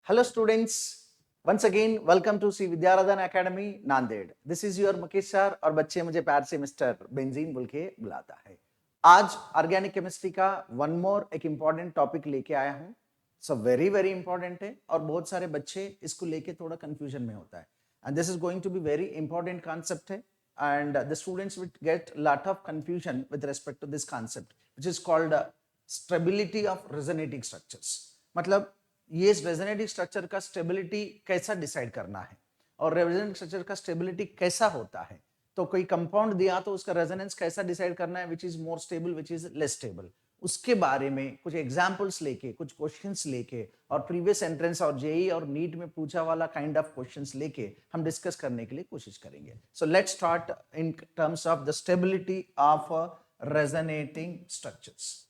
Hello students, once again welcome to Sri Vidyaradhan Academy, Nanded. This is your Mukesh sir और बच्चे मुझे प्यार से मिस्टर बेंजीन बोल के बुलाता है। आज ऑर्गेनिक केमिस्ट्री का वन मोर एक इम्पॉर्टेंट टॉपिक लेके आया हूँ। सो वेरी वेरी इंपॉर्टेंट है और बहुत सारे बच्चे इसको लेके थोड़ा कंफ्यूजन में होता है and this is going to be very important concept है and the students will get lot of confusion with respect to this concept which is called stability of resonating structures. मतलब ये रेजोनेटिंग स्ट्रक्चर का stability कैसा decide करना है और resonating structure का stability कैसा होता है, तो कोई कंपाउंड दिया तो उसका रेजोनेंस कैसा डिसाइड करना है, विच is more stable which is less stable, उसके बारे में कुछ एग्जांपल्स लेके कुछ क्वेश्चंस लेके और प्रीवियस एंट्रेंस और जेई और नीट में पूछा वाला काइंड ऑफ क्वेश्चंस लेके हम डिस्कस करने के लिए कोशिश करेंगे. So let's start in terms of the stability of resonating structures.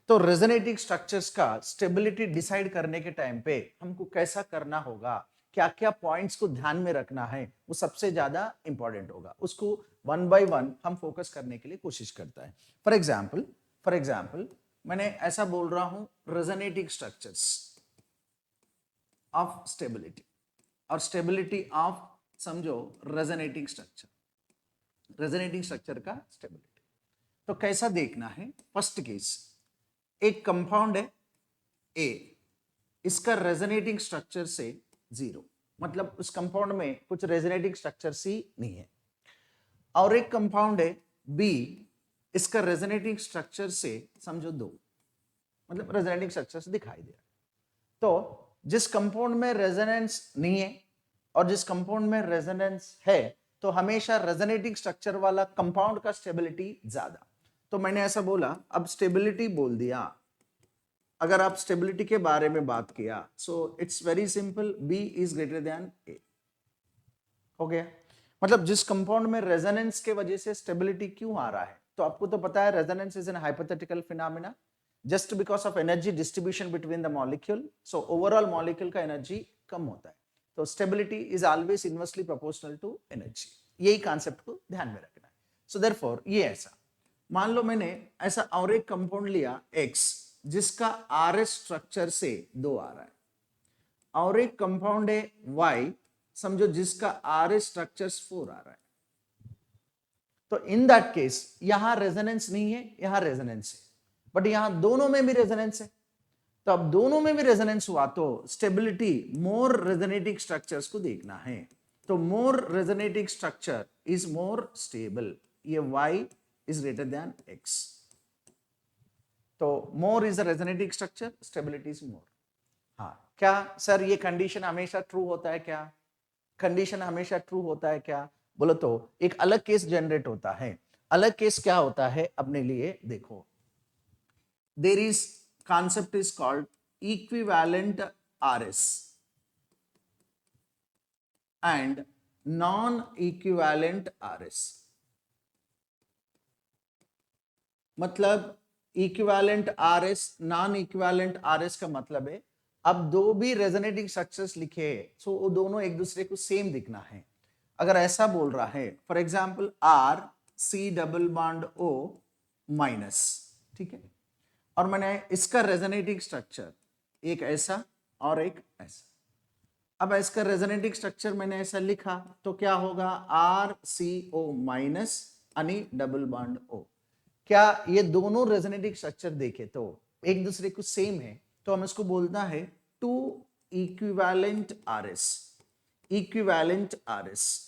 तो रेजोनेटिंग स्ट्रक्चर्स का स्टेबिलिटी डिसाइड करने के टाइम पे हमको कैसा करना होगा, क्या क्या पॉइंट्स को ध्यान में रखना है, वो सबसे ज्यादा इंपॉर्टेंट होगा. उसको वन बाय वन हम फोकस करने के लिए कोशिश करता है. फॉर एग्जाम्पल मैंने ऐसा बोल रहा हूं रेजोनेटिंग स्ट्रक्चर्स ऑफ स्टेबिलिटी और स्टेबिलिटी ऑफ समझो रेजोनेटिंग स्ट्रक्चर का स्टेबिलिटी. तो कैसा देखना है, फर्स्ट केस एक कंपाउंड है ए, इसका रेजोनेटिंग स्ट्रक्चर से 0, मतलब उस कंपाउंड में कुछ रेजोनेटिंग स्ट्रक्चर सी नहीं है. और एक कंपाउंड है बी, इसका रेजोनेटिंग स्ट्रक्चर से समझो 2, मतलब रेजोनेटिंग स्ट्रक्चर से दिखाई दे रहा है. तो जिस कंपाउंड में रेजोनेंस नहीं है और जिस कंपाउंड में रेजोनेंस है, तो हमेशा रेजोनेटिंग स्ट्रक्चर वाला कंपाउंड का स्टेबिलिटी ज्यादा. तो मैंने ऐसा बोला, अब स्टेबिलिटी बोल दिया. अगर आप स्टेबिलिटी के बारे में बात किया, so it's very simple, B is greater than A. हो गया. मतलब जिस कंपाउंड में रेजोनेंस के वजह से स्टेबिलिटी क्यों आ रहा है, तो आपको तो पता है resonance is an hypothetical phenomena just because of energy distribution between the molecule. So overall molecule का एनर्जी कम होता है, तो stability is always inversely proportional to energy. यही कॉन्सेप्ट को ध्यान में रखना है. सो देयरफॉर ये ऐसा मान लो मैंने ऐसा और एक कंपाउंड लिया X जिसका RS स्ट्रक्चर से 2 आ रहा है, और एक कंपाउंड है Y समझो जिसका RS स्ट्रक्चर 4 आ रहा है. तो इन दैट केस यहां रेजोनेंस नहीं है, यहां रेजोनेंस है, बट यहां दोनों में भी रेजोनेंस है. तो अब दोनों में भी रेजोनेंस हुआ तो स्टेबिलिटी मोर रेजोनेटिंग स्ट्रक्चर्स को देखना है. तो more resonating structure is more stable. ये Y is greater than X. तो more is the resonating structure, stability is more. हाँ, क्या सर ये कंडीशन हमेशा ट्रू होता है क्या? कंडीशन हमेशा ट्रू होता है क्या बोलो तो एक अलग केस जनरेट होता है. अलग केस क्या होता है अपने लिए देखो. There is concept is called equivalent RS and non equivalent RS. मतलब equivalent RS non equivalent RS का मतलब है अब दो भी रेजोनेटिंग स्ट्रक्चर्स लिखे हैं, सो वो दोनों एक दूसरे को सेम दिखना है. अगर ऐसा बोल रहा है for example RC double bond O minus, ठीक है, और मैंने इसका रेजोनेटिंग स्ट्रक्चर एक ऐसा और एक ऐसा. अब इसका रेजोनेटिंग स्ट्रक्चर मैंने ऐसा लिखा तो क्या होगा, RCO माइनस अनि डबल बॉन्ड O. क्या ये दोनों रेजोनेटिंग स्ट्रक्चर देखे तो एक दूसरे को सेम है, तो हम इसको बोलना है two equivalent RS,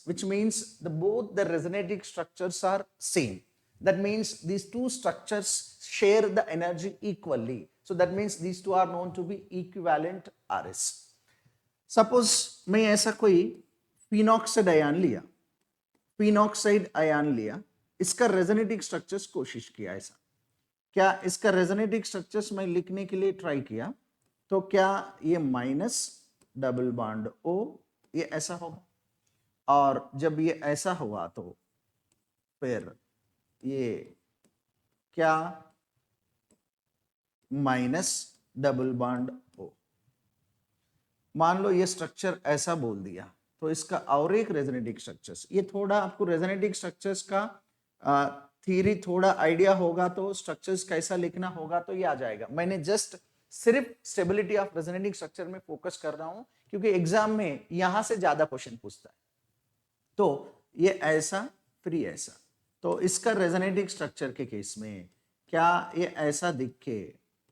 which means both the resonating structures are same. That means these two structures share the energy equally. So that means these two are known to be equivalent RS. Suppose मैं ऐसा कोई phenoxide ion लिया, इसका resonating structures कोशिश किया. ऐसा क्या इसका रेजोनेटिंग स्ट्रक्चर्स मैं लिखने के लिए ट्राई किया, तो क्या ये माइनस डबल बॉन्ड O ये ऐसा होगा, और जब ये ऐसा हुआ तो फिर ये क्या माइनस डबल बॉन्ड O. मान लो ये स्ट्रक्चर ऐसा बोल दिया, तो इसका और एक रेजोनेटिंग स्ट्रक्चर्स, ये थोड़ा आपको रेजोनेटिंग स्ट्रक्चर्स का थ्योरी थोड़ा आइडिया होगा तो स्ट्रक्चर्स कैसा लिखना होगा तो ये आ जाएगा. मैंने जस्ट सिर्फ स्टेबिलिटी ऑफ रेजोनेटिंग स्ट्रक्चर में फोकस कर रहा हूं क्योंकि एग्जाम में यहां से ज्यादा क्वेश्चन पूछता है। तो ये ऐसा फिर ये ऐसा, तो इसका रेजोनेटिंग स्ट्रक्चर के केस में क्या ये ऐसा दिख के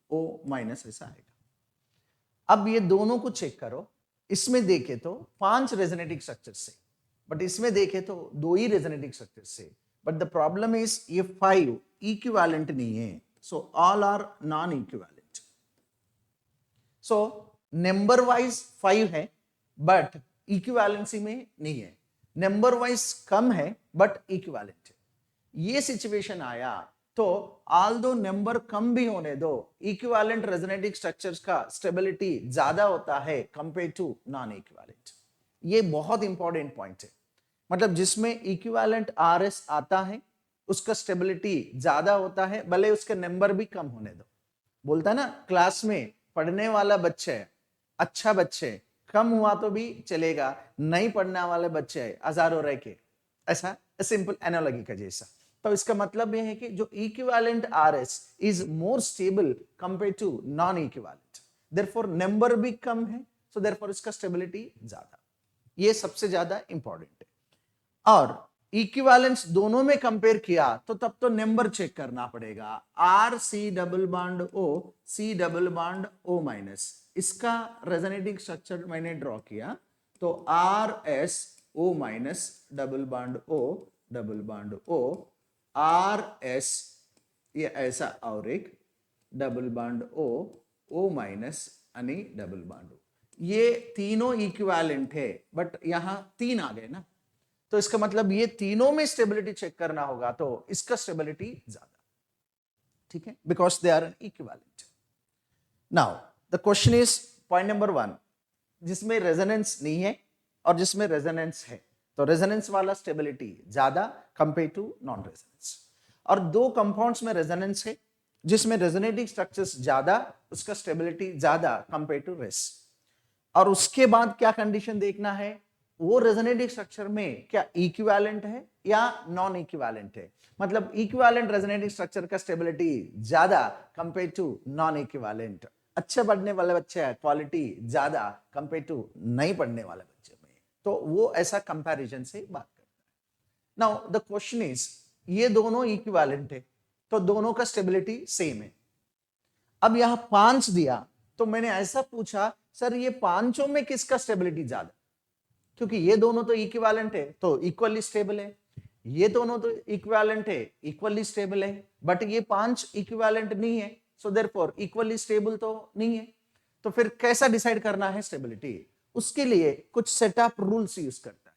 O माइनस ऐसा आएगा। अब ये दोनों को चेक करो, इसमें देखे तो 5 रेजोनेटिंग स्ट्रक्चर से, बट इसमें देखे तो 2 ही रेजोनेटिंग स्ट्रक्चर से। बट द प्रॉब्लम इज ये 5 इक्विवेलेंट नहीं है, so all are non equivalent. So number wise 5 है बट इक्विवेलेंसी में नहीं है, नंबर वाइज कम है बट इक्विवेलेंट है। ये सिचुएशन आया तो ऑल दो नंबर कम भी होने दो, इक्विवेलेंट रेजोनेटिंग स्ट्रक्चर्स का स्टेबिलिटी ज्यादा होता है कंपेयर टू नॉन इक्विवेलेंट। ये बहुत इंपॉर्टेंट पॉइंट है। मतलब जिसमें इक्विवेलेंट आरएस आता है उसका स्टेबिलिटी ज्यादा होता है, भले उसके नंबर भी कम होने दो। बोलता है ना, क्लास में पढ़ने वाला बच्चा है, अच्छा बच्चे, कम हुआ तो भी चलेगा, नहीं पढ़ने वाले बच्चे है हजारों रह के, ऐसा सिंपल एनालॉजी का जैसा। तो इसका मतलब यह है कि जो equivalent RS is more stable compare to non equivalent, therefore number भी कम है, सो देयरफॉर इसका स्टेबिलिटी ज्यादा। ये सबसे ज्यादा इंपॉर्टेंट है। और इक्विवेलेंस दोनों में कंपेयर किया तो तब तो नंबर चेक करना पड़ेगा। R C double bond O, C double bond O minus, इसका रेजोनेटिंग स्ट्रक्चर मैंने ड्रॉ किया तो R S O minus double bond O, double bond O, R S ये ऐसा और एक double bond O, O minus आणि डबल बॉन्ड ओ। ये तीनों इक्विवेलेंट है बट यहां 3 आ गए ना, तो इसका मतलब ये तीनों में स्टेबिलिटी चेक करना होगा तो इसका स्टेबिलिटी ज्यादा, ठीक है, because they are an equivalent. Now the question is point number 1, जिसमें रेजोनेंस नहीं है और जिसमें रेजोनेंस है, तो रेजोनेंस वाला स्टेबिलिटी ज्यादा कंपेयर टू नॉन रेजोनेंस। और 2 कंपाउंड्स में रेजोनेंस है, जिसमें रेजोनेटिंग स्ट्रक्चर्स ज्यादा, उसका स्टेबिलिटी ज्यादा कंपेयर टू रेस। और उसके बाद क्या कंडीशन देखना है, वो रेजोनेटिंग स्ट्रक्चर में क्या इक्विवेलेंट है या नॉन इक्विवेलेंट है। मतलब इक्विवेलेंट रेजोनेटिंग स्ट्रक्चर का स्टेबिलिटी ज्यादा कंपेयर टू नॉन इक्विवेलेंट। अच्छे पढ़ने वाले बच्चे है, क्वालिटी ज्यादा कंपेयर टू नहीं पढ़ने वाले बच्चे में, तो वो ऐसा कंपैरिजन से बात करता है। नाउ द क्वेश्चन इज, ये दोनों इक्विवेलेंट है तो दोनों का स्टेबिलिटी सेम है। अब यहां 5 दिया तो मैंने ऐसा पूछा, सर ये पांचों में किसका स्टेबिलिटी ज्यादा, क्योंकि ये दोनों तो इक्विवेलेंट है तो इक्वली स्टेबल है, ये दोनों तो इक्विवेलेंट है इक्वली स्टेबल है, बट ये 5 इक्विवेलेंट नहीं है, सो देयरफॉर इक्वली स्टेबल तो नहीं है। तो फिर कैसा डिसाइड करना है स्टेबिलिटी, उसके लिए कुछ सेटअप रूल्स यूज करता है।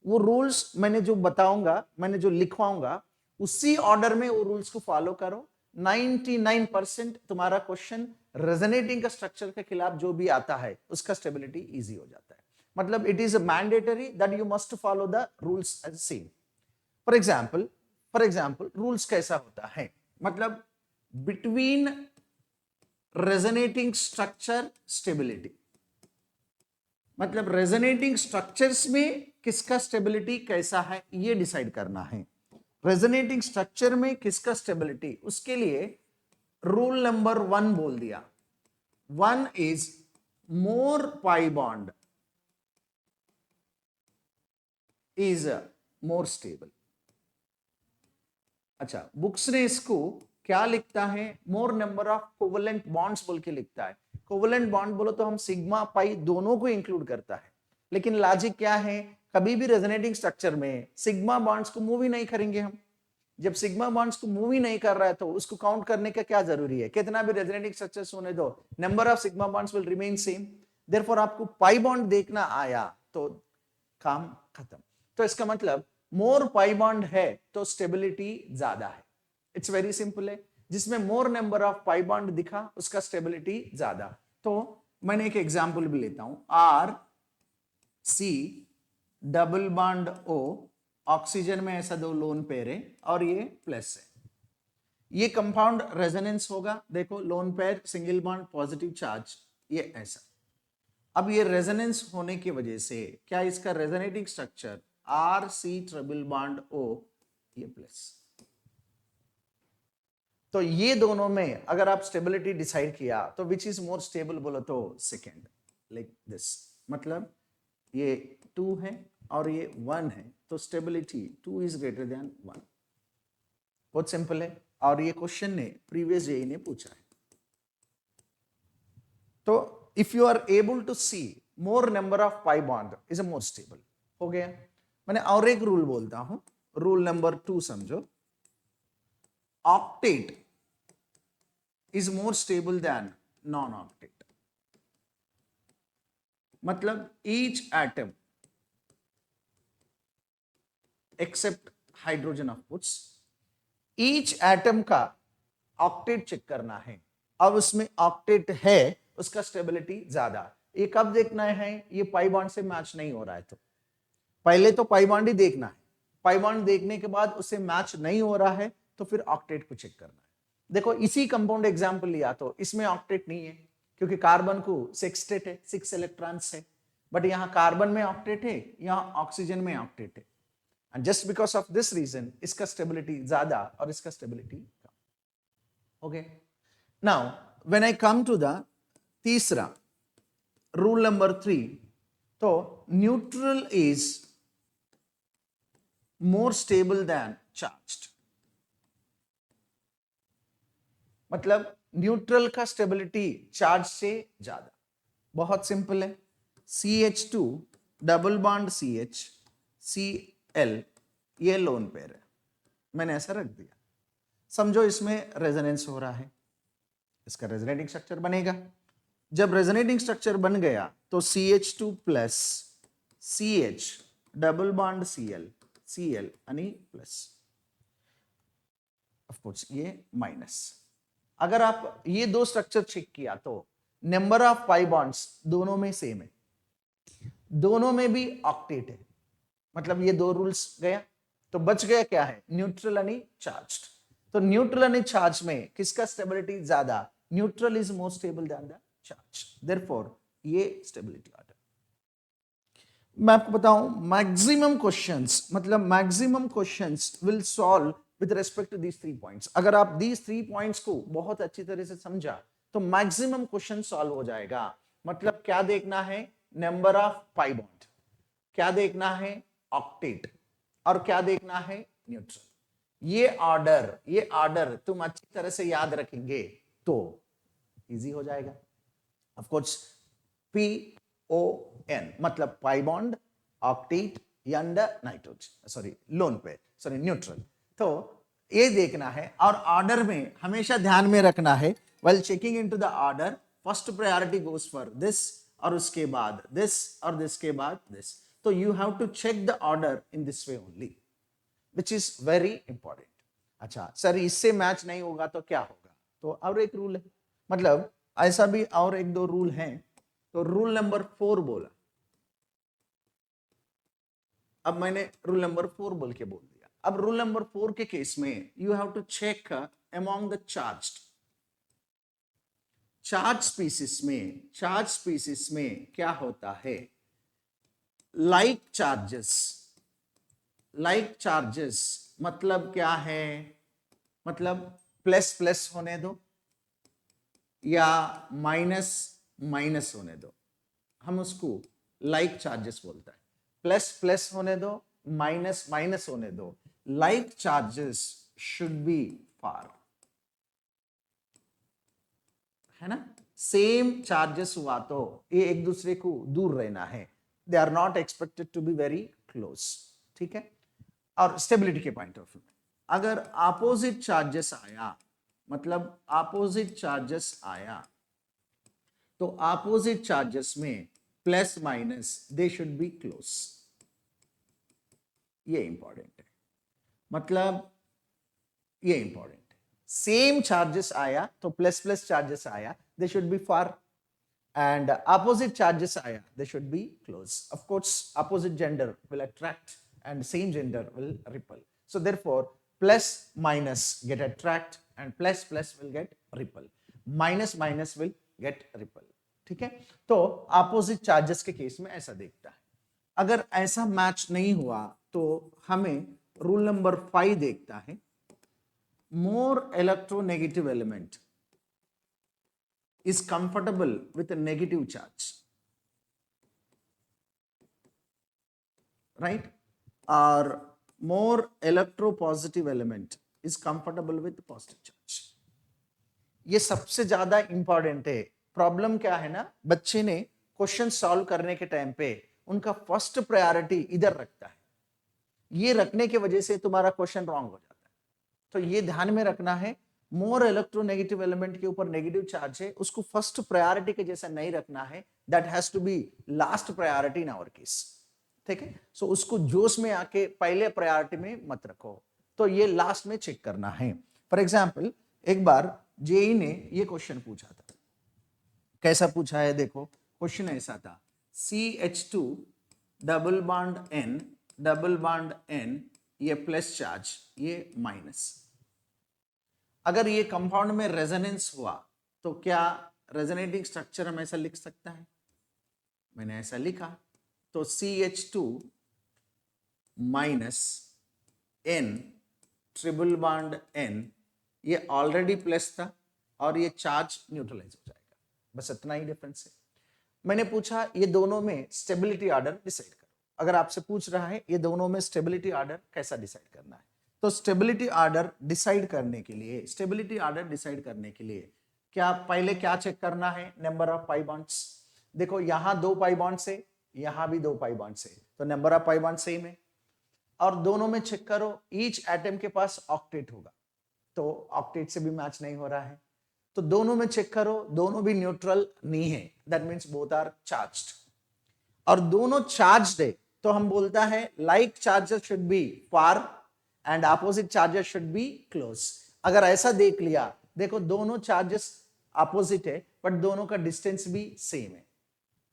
वो रूल्स मैंने जो बताऊंगा, मैंने जो लिखवाऊंगा, उसी ऑर्डर में वो रूल्स को फॉलो करो। 99% तुम्हारा क्वेश्चन रेजोनेटिंग का स्ट्रक्चर के खिलाफ जो भी आता है उसका स्टेबिलिटी इजी हो जाता है। मतलब it is mandatory that you must follow the rules as same. For example rules कैसा होता है, मतलब बिटवीन रेजोनेटिंग स्ट्रक्चर स्टेबिलिटी, मतलब रेजोनेटिंग स्ट्रक्चर्स में किसका स्टेबिलिटी कैसा है ये डिसाइड करना है। रेजोनेटिंग स्ट्रक्चर में किसका स्टेबिलिटी, उसके लिए रूल नंबर 1 बोल दिया। 1 is more pi bond is more stable. अच्छा, बुक्स ने इसको क्या लिखता है, मोर नंबर ऑफ कोवेलेंट बॉन्ड्स बोल के लिखता है। कोवेलेंट बॉन्ड बोलो तो हम सिग्मा पाई दोनों को इंक्लूड करता है, लेकिन लॉजिक क्या है, कभी भी रेजोनेटिंग स्ट्रक्चर में सिग्मा बॉन्ड्स को मूव ही नहीं करेंगे हम। जब सिग्मा बॉन्ड्स को मूव ही नहीं कर रहा है तो उसको काउंट करने का क्या जरूरी है, कितना भी रेजोनेटिंग स्ट्रक्चर्स होने दो, number of sigma bonds will remain same. Therefore आपको पाई बॉन्ड देखना आया तो काम खत्म। तो इसका मतलब मोर पाई बॉन्ड है तो स्टेबिलिटी ज्यादा है। इट्स वेरी सिंपल है, जिसमें मोर नंबर ऑफ पाई बॉन्ड दिखा उसका स्टेबिलिटी ज्यादा। तो मैंने एक एग्जांपल भी लेता हूं, R C double bond O, oxygen में ऐसा 2 लोन पेयर है और ये प्लस है, ये कंपाउंड रेजोनेंस होगा। देखो lone pair single bond positive charge, ये ऐसा। अब ये रेजोनेंस होने की वजह से क्या इसका resonating structure R C triple bond O, ये प्लस। तो ये दोनों में अगर आप स्टेबिलिटी डिसाइड किया तो विच इज मोर स्टेबल बोलो तो सेकेंड, लाइक दिस। मतलब ये 2 है और ये 1 है, तो स्टेबिलिटी 2 इज ग्रेटर देन 1। बहुत सिंपल है, और ये क्वेश्चन ने प्रीवियस जेई ने पूछा है। तो if you are able to see more number of pi bond is a more stable. हो गया। मैंने और एक रूल बोलता हूं, रूल नंबर 2 समझो। Octet is more stable than non octet. मतलब each atom except hydrogen of puts, each atom का ऑक्टेट चेक करना है। अब उसमें ऑक्टेट है, उसका स्टेबिलिटी ज्यादा। ये कब देखना है? ये पाई बॉन्ड से मैच नहीं हो रहा है तो पहले तो पाई बॉन्ड ही देखना है। पाई बॉन्ड देखने के बाद उसे मैच नहीं हो रहा है तो फिर ऑक्टेट को चेक करना है। देखो इसी कंपाउंड एग्जांपल लिया तो इसमें ऑक्टेट नहीं है, क्योंकि कार्बन को सेक्सटेट है, 6 इलेक्ट्रॉन्स है। बट यहां कार्बन में ऑक्टेट है, यहां ऑक्सीजन में ऑक्टेट है। And just because of this reason इसका स्टेबिलिटी ज्यादा और इसका स्टेबिलिटी कम। Okay, now when I come to the तीसरा रूल नंबर 3, तो neutral is more stable than charged. मतलब न्यूट्रल का स्टेबिलिटी चार्ज से ज्यादा। बहुत सिंपल है, CH2 double bond CH Cl, ये लोन पेयर है, मैंने ऐसा रख दिया। समझो इसमें रेजोनेंस हो रहा है, इसका रेजोनेटिंग स्ट्रक्चर बनेगा। जब रेजोनेटिंग स्ट्रक्चर बन गया तो CH2 plus CH double bond Cl यानी प्लस, ऑफ कोर्स ये माइनस। अगर आप ये दो स्ट्रक्चर चेक किया तो नंबर ऑफ पाई बॉन्ड्स दोनों में सेम है, दोनों में भी ऑक्टेट है। मतलब ये दो रूल्स गया, तो बच गया क्या है? न्यूट्रल यानी चार्ज्ड। तो न्यूट्रल यानी चार्ज में किसका स्टेबिलिटी ज्यादा? Neutral is more stable than the charge, therefore ये स्टेबिलिटी ऑर्डर। मैं आपको बताऊं, मैक्सिमम क्वेश्चंस, मतलब maximum questions will solve with respect to these 3 points. अगर आप दीस 3 पॉइंट्स को बहुत अच्छी तरह से समझा तो मैक्सिमम क्वेश्चन सॉल्व हो जाएगा। मतलब क्या देखना है? नंबर ऑफ पाई बॉन्ड, क्या देखना है? ऑक्टेट, और क्या देखना है? न्यूट्रल। ये ऑर्डर तुम अच्छी तरह से याद रखेंगे तो इजी हो जाएगा। ऑफ कोर्स PON मतलब pi bond, octet, and nitrogen, sorry lone pair, sorry neutral. तो ये देखना है, और ऑर्डर में हमेशा ध्यान में रखना है, while checking into the order first priority goes for this, और उसके बाद दिस, और दिस के बाद दिस। तो you have to check the order in this way only, which is very important. अच्छा सर इससे मैच नहीं होगा तो क्या होगा? तो और एक रूल है, मतलब ऐसा भी और एक दो रूल हैं। तो रूल नंबर 4 बोला, अब मैंने रूल नंबर 4 बोल के बोल दिया। अब रूल नंबर 4 के केस में you have to check among the charge species में क्या होता है? लाइक चार्जेस मतलब क्या है? मतलब प्लस प्लस होने दो या माइनस माइनस होने दो, हम उसको लाइक चार्जेस बोलता है। प्लस प्लस होने दो, माइनस माइनस होने दो, लाइक चार्जेस शुड बी फार, है ना? सेम चार्जेस हुआ तो ये एक दूसरे को दूर रहना है, they are not expected to be very close, ठीक है? और स्टेबिलिटी के पॉइंट ऑफ व्यू में अगर अपोजिट चार्जेस आया, मतलब अपोजिट चार्जेस आया, तो अपोजिट चार्जेस में plus minus they should be close, ये इंपॉर्टेंट है। मतलब ये इंपॉर्टेंट है, सेम चार्जेस आया तो प्लस प्लस चार्जेस आया, they should be far, and opposite charges आया they should be close. Of course opposite gender will attract and same gender will repel, so therefore plus minus get attract and plus plus will get repel, minus minus will get repel, ठीक है? तो opposite charges के case में ऐसा देखता है। अगर ऐसा मैच नहीं हुआ तो हमें रूल नंबर 5 देखता है, more electronegative element is comfortable with a negative charge. Right, और more electropositive element is comfortable with positive charge. ये सबसे ज्यादा इंपॉर्टेंट है। प्रॉब्लम क्या है ना, बच्चे ने क्वेश्चन सॉल्व करने के टाइम पे उनका फर्स्ट प्रायोरिटी इधर रखता है, ये रखने की वजह से तुम्हारा क्वेश्चन रॉन्ग हो जाता है। तो ये ध्यान में रखना है, मोर इलेक्ट्रोनेगेटिव एलिमेंट के ऊपर नेगेटिव चार्ज है, उसको फर्स्ट प्रायोरिटी के जैसा नहीं रखना है, that has to be last priority in our case. ठीक है, सो उसको जोश में आके पहले प्रायोरिटी में मत रखो, तो ये लास्ट में चेक करना है। फॉर एग्जाम्पल, एक बार जेई ने ये क्वेश्चन पूछा था, कैसा पूछा है देखो, क्वेश्चन ऐसा था, CH2 double bond N double bond N, ये प्लस चार्ज, ये माइनस। अगर ये कंपाउंड में रेजोनेंस हुआ तो क्या रेजोनेटिंग स्ट्रक्चर हम ऐसा लिख सकता है? मैंने ऐसा लिखा, तो CH2 minus N triple bond N, ये ऑलरेडी प्लस था और ये चार्ज न्यूट्रलाइज हो जाएगा, बस इतना ही डिफरेंस है। मैंने पूछा ये दोनों में स्टेबिलिटी ऑर्डर डिसाइड करो। अगर आपसे पूछ रहा है ये दोनों में स्टेबिलिटी ऑर्डर कैसा डिसाइड करना है, तो स्टेबिलिटी ऑर्डर डिसाइड करने के लिए, स्टेबिलिटी ऑर्डर डिसाइड करने के लिए क्या पहले क्या चेक करना है, नंबर ऑफ पाई बॉन्ड्स। देखो यहां 2 पाई बॉन्ड्स है, यहां भी 2 पाई बॉन्ड्स है, तो number of pi bond same है। और दोनों में चेक करो, ईच एटम के पास ऑक्टेट होगा, तो ऑक्टेट से भी मैच नहीं हो रहा है। तो दोनों में चेक करो, दोनों भी न्यूट्रल नहीं है, that means both are charged. और दोनों चार्ज्ड है तो हम बोलता है like charges should be far and opposite charges should be close. अगर ऐसा देख लिया, देखो दोनों चार्जेस अपोजिट है बट दोनों का डिस्टेंस भी सेम है,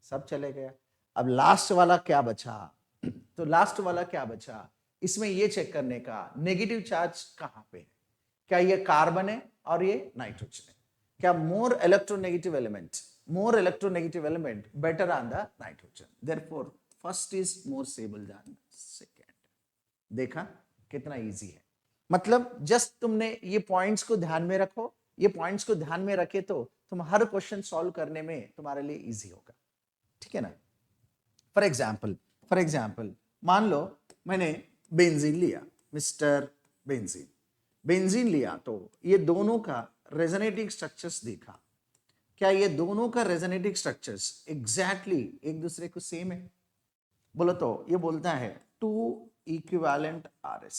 सब चले गया। अब लास्ट वाला क्या बचा, तो लास्ट वाला क्या बचा, इसमें ये चेक करने का नेगेटिव चार्ज कहां पे है, क्या ये कार्बन है और ये नाइट्रोजन है, क्या मोर electronegative element better on the nitrogen, therefore first is more stable then second. देखा कितना इजी है, मतलब जस्ट तुमने ये पॉइंट्स को ध्यान में रखो, ये पॉइंट्स को ध्यान में रखे तो तुम हर क्वेश्चन सॉल्व करने में तुम्हारे लिए इजी होगा, ठीक है ना। फॉर एग्जाम्पल मान लो मैंने बेंजीन लिया, मिस्टर बेंजीन लिया, तो ये दोनों का रेजोनेटिंग स्ट्रक्चर्स देखा, क्या ये दोनों का रेजोनेटिंग स्ट्रक्चर्स एग्जैक्टली एक दूसरे को सेम है? बोलो तो ये बोलता है 2 इक्विवेलेंट RS,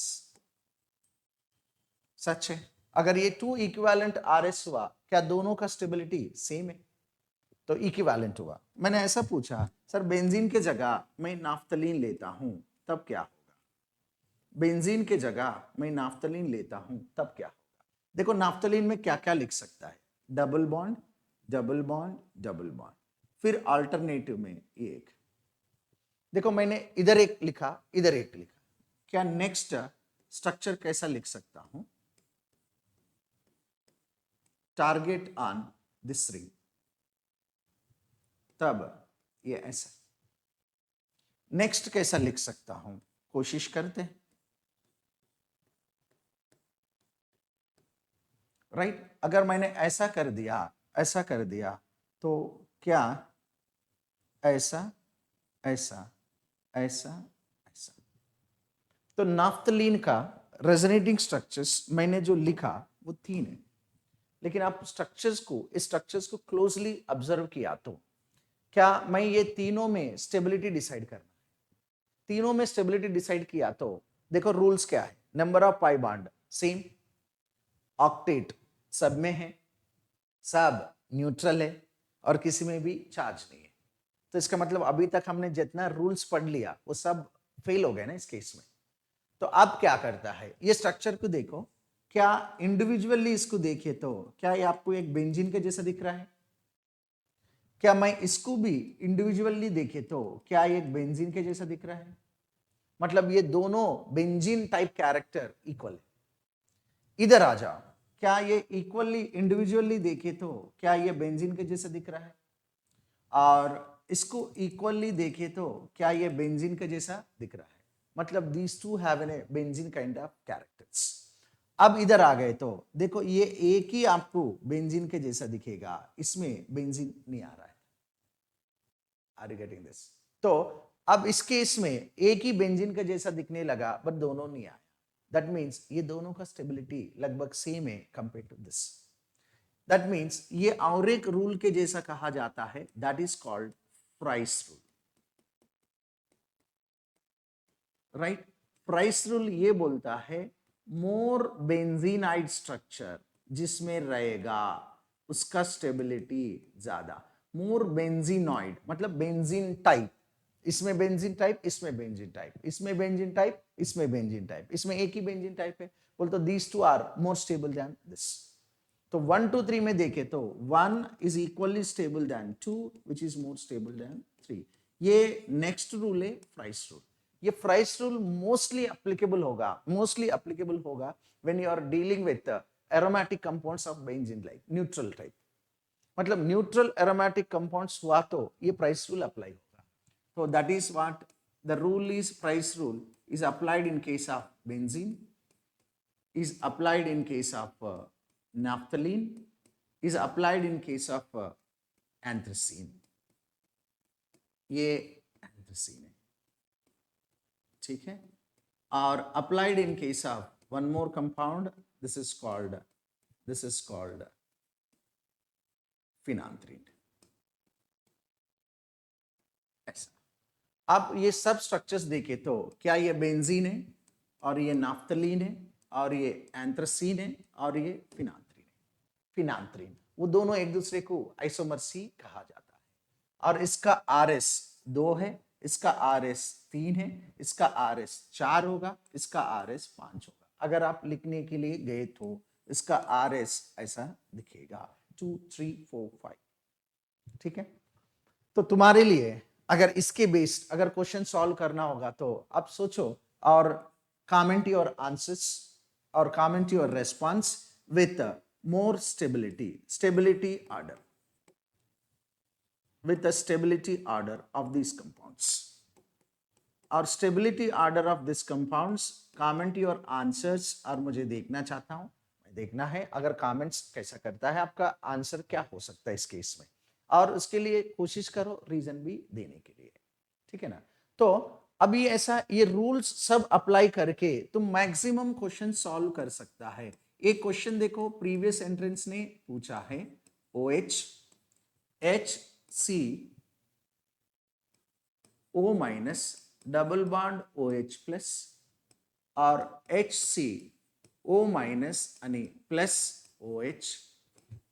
सच है। अगर ये 2 इक्विवेलेंट RS हुआ, क्या दोनों का स्टेबिलिटी सेम है? तो इक्विवेलेंट हुआ। मैंने ऐसा पूछा, सर बेंजीन के जगह मैं नाफ्थलीन लेता हूं तब क्या होगा, बेंजीन के जगह मैं नाफ्थलीन लेता हूं तब क्या होगा। देखो नाफ्थलीन में क्या क्या लिख सकता है, double bond double bond double bond, फिर अल्टरनेटिव में एक, देखो मैंने इधर एक लिखा इधर एक लिखा, क्या नेक्स्ट स्ट्रक्चर कैसा लिख सकता हूं, टारगेट ऑन दिस रिंग, तब ये ऐसा। नेक्स्ट कैसा लिख सकता हूं, कोशिश करते हैं, राइट। अगर मैंने ऐसा कर दिया तो क्या ऐसा ऐसा ऐसा ऐसा। तो नाफ्थलीन का रेजोनेटिंग स्ट्रक्चर्स मैंने जो लिखा वो 3 है, लेकिन आप इस स्ट्रक्चर्स को क्लोजली ऑब्जर्व किया तो क्या मैं ये तीनों में स्टेबिलिटी डिसाइड करना, तीनों में स्टेबिलिटी डिसाइड किया तो देखो रूल्स क्या है, number of pi bond same, octet सब में है, सब न्यूट्रल है और किसी में भी चार्ज नहीं है। तो इसका मतलब अभी तक हमने जितना रूल्स पढ़ लिया वो सब फेल हो गए ना इस केस में। तो अब क्या करता है, ये स्ट्रक्चर को देखो, क्या इंडिविजुअली इसको देखिए तो क्या ये आपको एक बेंजीन के जैसा दिख रहा है, क्या मैं इसको भी इंडिविजुअली देखे तो क्या ये एक बेंजीन के जैसा दिख रहा है, मतलब ये दोनों बेंजीन टाइप कैरेक्टर इक्वल है। इधर आ जाओ, क्या ये इक्वली इंडिविजुअली देखे तो क्या ये बेंजीन के जैसा दिख रहा है, और इसको इक्वली देखे तो क्या ये बेंजीन के जैसा दिख रहा है, मतलब these two have an benzene kind of characters. अब इधर आ गए तो देखो ये एक ही आपको बेंजीन के जैसा दिखेगा, इसमें बेंजीन नहीं आ रहा है, आर यू गेटिंग दिस। तो अब इस केस में एक ही बेंजीन का जैसा दिखने लगा बट दोनों नहीं आया, दैट मीन्स ये दोनों का स्टेबिलिटी लगभग सेम है compare to this. That means ये और एक रूल के जैसा कहा जाता है, that is called price rule, right. Price rule ये बोलता है मोर बेंजीनाइड स्ट्रक्चर जिसमें रहेगा उसका स्टेबिलिटी ज्यादा। मोर बेंजीनॉइड मतलब बेंजीन टाइप, इसमें बेंजीन टाइप, इसमें बेंजीन टाइप, इसमें बेंजीन टाइप, इसमें बेंजीन टाइप, इसमें एक ही बेंजीन टाइप है, बोलते these two are more stable than this. तो 1 2 3 में देखे तो 1 is equally stable than 2 which is more stable than 3। ये नेक्स्ट रूल है प्राइस रूल। ये प्राइस रूल मोस्टली एप्लीकेबल होगा when you are dealing with aromatic compounds of benzene like neutral type, मतलब neutral aromatic compounds हुआ तो ये price rule apply होगा। तो that is what the rule is, price rule is applied in case of benzene, is applied in case of naphthalene, is applied in case of anthracene। ये anthracene है, ठीक है। और applied in case of one more compound, this is called phenanthrene। ऐसा। अब ये सब structures देखे तो क्या ये बेंजीन है और ये नाफ्थलीन है और ये एंथ्रासीन है और ये फिनांथ्रीन वो दोनों एक दूसरे को आइसोमर्सी कहा जाता है। और इसका RS 2 है, इसका RS 3 है, इसका RS 4 होगा, इसका RS 5 होगा। अगर आप लिखने के लिए गए तो इसका RS ऐसा दिखेगा 2 3 4 5, ठीक है। तो तुम्हारे लिए अगर इसके बेस्ड अगर क्वेश्चन सॉल्व करना होगा तो आप सोचो और कमेंट योर आंसर्स और comment your response with more stability order, with the stability order of these compounds और stability order of these compounds, comment your answers। और मुझे देखना चाहता हूं, मैं देखना है अगर comments कैसा करता है आपका आंसर क्या हो सकता है इस केस में, और उसके लिए कोशिश करो रीजन भी देने के लिए, ठीक है ना। तो अभी ऐसा ये रूल्स सब अप्लाई करके तुम मैक्सिमम क्वेश्चन सॉल्व कर सकता है। एक क्वेश्चन देखो प्रीवियस एंट्रेंस ने पूछा है OH HCO minus double bond OH plus और HCO माइनस आणि प्लस OH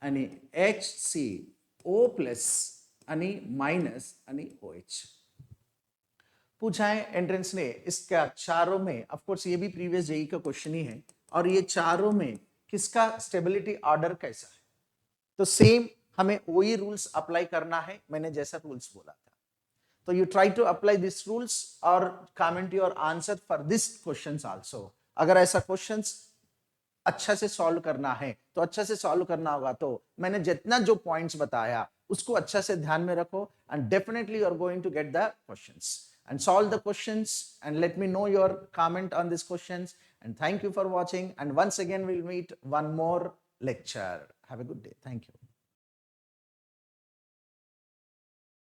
आणि HCO प्लस आणि माइनस आणि OH पूछा है एंट्रेंस ने। इसका चारों में ऑफ कोर्स ये भी प्रीवियस जेई का क्वेश्चन ही है, और ये चारों में किसका स्टेबिलिटी ऑर्डर कैसा है, तो सेम हमें वही रूल्स अप्लाई करना है, मैंने जैसा रूल्स बोला था। तो you try to apply this rules और comment your answer for this questions also. अगर ऐसा क्वेश्चंस अच्छा से सॉल्व करना है तो अच्छा से सॉल्व करना होगा, तो मैंने जितना जो पॉइंट्स बताया उसको अच्छा से ध्यान में रखो and definitely you are going to get the questions and solve the questions and let me know your comment on these questions, and thank you for watching, and once again we'll meet one more lecture. Have a good day. Thank you.